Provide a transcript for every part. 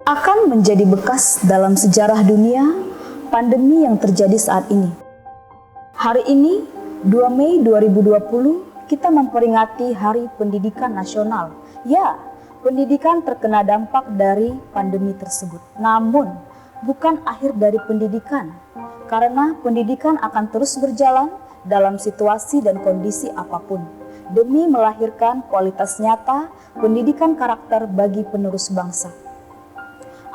akan menjadi bekas dalam sejarah dunia pandemi yang terjadi saat ini. Hari ini, 2 Mei 2020, kita memperingati Hari Pendidikan Nasional. Ya, pendidikan terkena dampak dari pandemi tersebut. Namun, bukan akhir dari pendidikan, karena pendidikan akan terus berjalan dalam situasi dan kondisi apapun, demi melahirkan kualitas nyata pendidikan karakter bagi penerus bangsa.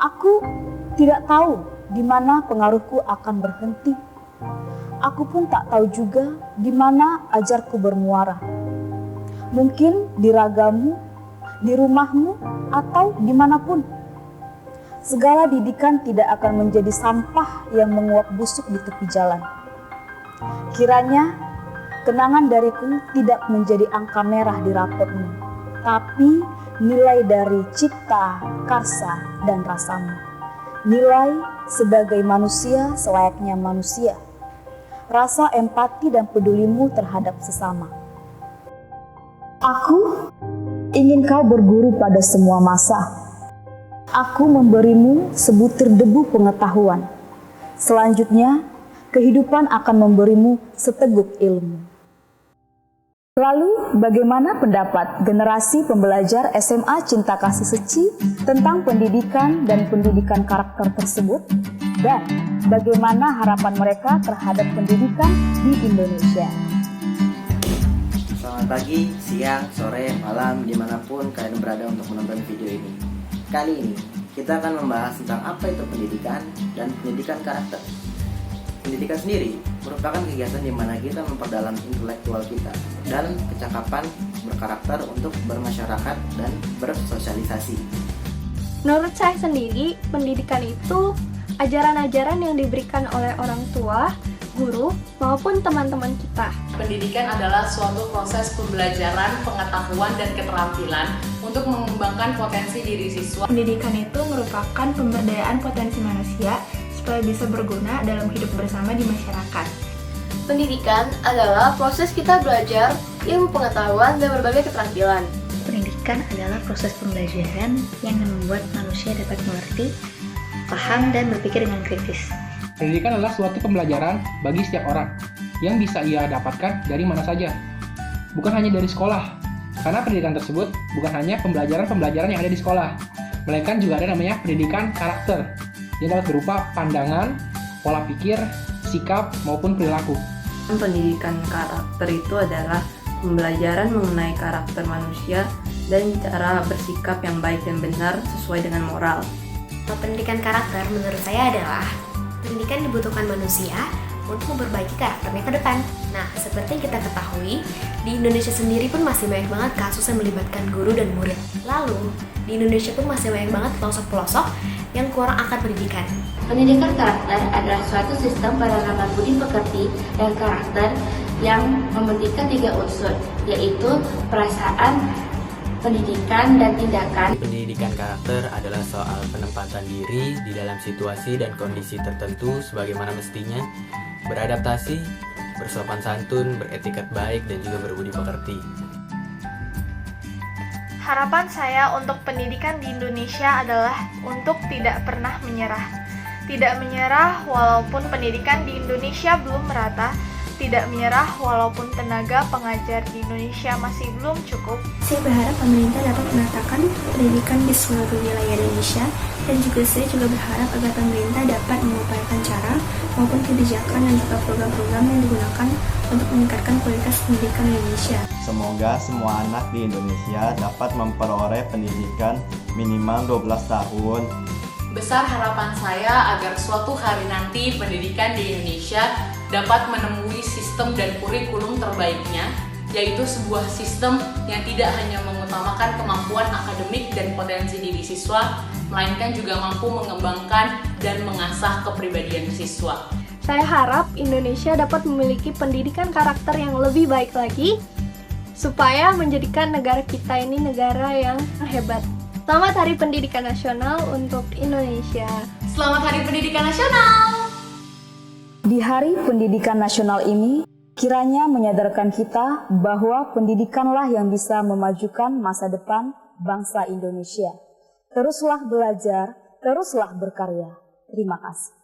Aku tidak tahu di mana pengaruhku akan berhenti. Aku pun tak tahu juga di mana ajarku bermuara. Mungkin di ragamu, di rumahmu, atau dimanapun. Segala didikan tidak akan menjadi sampah yang menguap busuk di tepi jalan. Kiranya kenangan dariku tidak menjadi angka merah di rapotmu, tapi nilai dari cipta, karsa, dan rasamu. Nilai sebagai manusia selayaknya manusia. Rasa empati dan pedulimu terhadap sesama. Aku ingin kau berguru pada semua masa. Aku memberimu sebutir debu pengetahuan. Selanjutnya, kehidupan akan memberimu seteguk ilmu. Lalu, bagaimana pendapat generasi pembelajar SMA Cinta Kasih Seci tentang pendidikan dan pendidikan karakter tersebut? Dan bagaimana harapan mereka terhadap pendidikan di Indonesia? Selamat pagi, siang, sore, malam, dimanapun kalian berada untuk menonton video ini. Kali ini, kita akan membahas tentang apa itu pendidikan dan pendidikan karakter. Pendidikan sendiri merupakan kegiatan di mana kita memperdalam intelektual kita dan kecakapan berkarakter untuk bermasyarakat dan bersosialisasi. Menurut saya sendiri, pendidikan itu ajaran-ajaran yang diberikan oleh orang tua, guru, maupun teman-teman kita. Pendidikan adalah suatu proses pembelajaran, pengetahuan, dan keterampilan untuk mengembangkan potensi diri siswa. Pendidikan itu merupakan pemberdayaan potensi manusia supaya bisa berguna dalam hidup bersama di masyarakat. Pendidikan adalah proses kita belajar ilmu pengetahuan dan berbagai keterampilan. Pendidikan adalah proses pembelajaran yang membuat manusia dapat mengerti, paham, dan berpikir dengan kritis. Pendidikan adalah suatu pembelajaran bagi setiap orang yang bisa ia dapatkan dari mana saja, bukan hanya dari sekolah. Karena pendidikan tersebut bukan hanya pembelajaran yang ada di sekolah, melainkan juga ada namanya pendidikan karakter, yang dapat berupa pandangan, pola pikir, sikap, maupun perilaku. Pendidikan karakter itu adalah pembelajaran mengenai karakter manusia dan cara bersikap yang baik dan benar sesuai dengan moral. Pendidikan karakter menurut saya adalah pendidikan dibutuhkan manusia untuk memperbaiki karakternya ke depan. Nah, seperti yang kita ketahui, di Indonesia sendiri pun masih banyak banget kasus yang melibatkan guru dan murid. Lalu, di Indonesia pun masih banyak banget pelosok-pelosok yang kurang akan pendidikan. Pendidikan karakter adalah suatu sistem penanaman budi pekerti dan karakter yang mementingkan 3 unsur, yaitu perasaan, pendidikan, dan tindakan. Pendidikan karakter adalah soal penempatan diri di dalam situasi dan kondisi tertentu sebagaimana mestinya, beradaptasi, bersopan santun, beretiket baik, dan juga berbudi pekerti. Harapan saya untuk pendidikan di Indonesia adalah untuk tidak pernah menyerah. Tidak menyerah walaupun pendidikan di Indonesia belum merata, tidak menyerah walaupun tenaga pengajar di Indonesia masih belum cukup. Saya berharap pemerintah dapat menatakan pendidikan di seluruh wilayah Indonesia, dan saya juga berharap agar pemerintah dapat mengupayakan cara maupun kebijakan dan juga program-program yang digunakan untuk meningkatkan kualitas pendidikan Indonesia. Semoga semua anak di Indonesia dapat memperoleh pendidikan minimal 12 tahun. Besar harapan saya agar suatu hari nanti pendidikan di Indonesia dapat menemui sistem dan kurikulum terbaiknya, yaitu sebuah sistem yang tidak hanya mengutamakan kemampuan akademik dan potensi diri siswa, melainkan juga mampu mengembangkan dan mengasah kepribadian siswa. Saya harap Indonesia dapat memiliki pendidikan karakter yang lebih baik lagi, supaya menjadikan negara kita ini negara yang hebat. Selamat Hari Pendidikan Nasional untuk Indonesia. Selamat Hari Pendidikan Nasional! Di Hari Pendidikan Nasional ini, kiranya menyadarkan kita bahwa pendidikanlah yang bisa memajukan masa depan bangsa Indonesia. Teruslah belajar, Teruslah berkarya. Terima kasih.